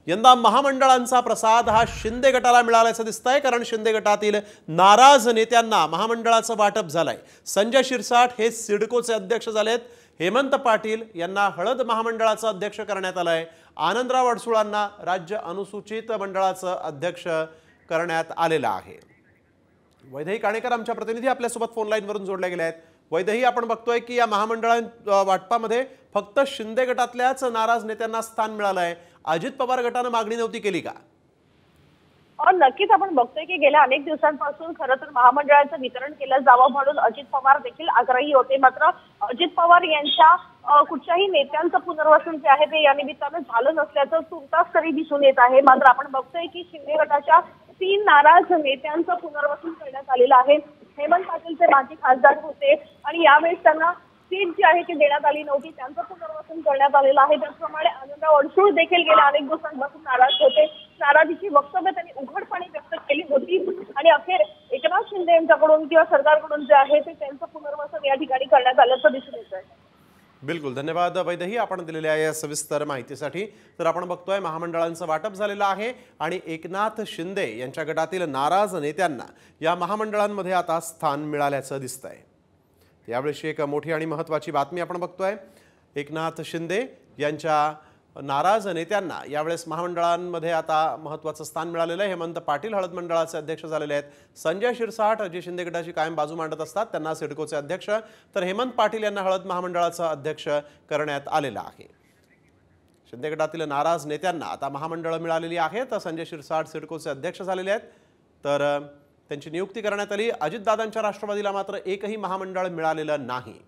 यंदा महामंडळांचा प्रसाद हा शिंदे गटाला मिळाल्याचं दिसतंय, कारण शिंदे गटातील नाराज नेत्यांना महामंडळाचं वाटप झालंय। संजय शिरसाट हे सिडकोचे अध्यक्ष झालेत। हेमंत पाटील यांना हळद महामंडळाचं अध्यक्ष करण्यात आलंय। आनंदराव अडसुळांना राज्य अनुसूचित मंडळाचं अध्यक्ष करण्यात आलेलं आहे। वैदेही काणेकर आमच्या प्रतिनिधी आपल्यासोबत फोन लाईनवरून जोडले गेले आहेत। वैदेही, आपण बघतोय की या महामंडळां वाटपामध्ये फक्त शिंदे गटातल्याच नाराज नेत्यांना स्थान मिळालंय। अजित पवार गटाने मागणी नव्हती केली का? नक्कीच आपण बघतोय की गेल्या अनेक दिवसांपासून खरं तर महामंडळाचं वितरण केलं जावं म्हणून अजित पवार देखील आग्रही होते। मात्र अजित पवार यांच्या कुठच्याही नेत्यांचं पुनर्वसन जे आहे ते या निमित्तानं झालं नसल्याचं तुर्तास तरी दिसून येत आहे। मात्र आपण बघतोय की शिंदे गटाच्या 3 नाराज नेत्यांचं पुनर्वसन करण्यात आलेलं आहे। हेमंत पाटील ते माजी खासदार होते आणि यावेळेस त्यांना सीट जी आहे ती देण्यात आली नव्हती, त्यांचं पुनर्वसन करण्यात आलेलं आहे। त्याचप्रमाणे आनंदराव अडसूळ देखील गेल्या अनेक दिवसांपासून नाराज होते। नाराजीची वक्तव्य त्यांनी उघडपणे व्यक्त केली होती आणि अखेर एकनाथ शिंदे यांच्याकडून किंवा सरकारकडून जे आहे ते त्यांचं पुनर्वसन या ठिकाणी करण्यात आल्याचं दिसून येत आहे। बिलकुल, धन्यवाद वैदेही आपण दिलेल्या या सविस्तर माहितीसाठी। तर आपण बघतोय महामंडळांचं वाटप झालेलं आहे आणि एकनाथ शिंदे यांच्या गटातील नाराज नेत्यांना या महामंडळांमध्ये आता स्थान मिळाल्याचं दिसतंय। यावेळी एक मोठी आणि महत्त्वाची बातमी आपण बघतोय। एकनाथ शिंदे यांच्या नाराज नेत्यांना यावेळेस महामंडळांमध्ये आता महत्त्वाचं स्थान मिळालेलं आहे। हेमंत पाटील हळद मंडळाचे अध्यक्ष झालेले आहेत। संजय शिरसाट जे शिंदे गटाची कायम बाजू मांडत असतात त्यांना सिडकोचे अध्यक्ष, तर हेमंत पाटील यांना हळद महामंडळाचा अध्यक्ष करण्यात आलेलं आहे। शिंदे गटातील नाराज नेत्यांना आता महामंडळ मिळालेली आहेत। संजय शिरसाट सिडकोचे अध्यक्ष झालेले आहेत, तर त्यांची नियुक्ती करण्यात आली। अजितदादांच्या राष्ट्रवादीला मात्र एकही महामंडळ मिळालेलं नाही।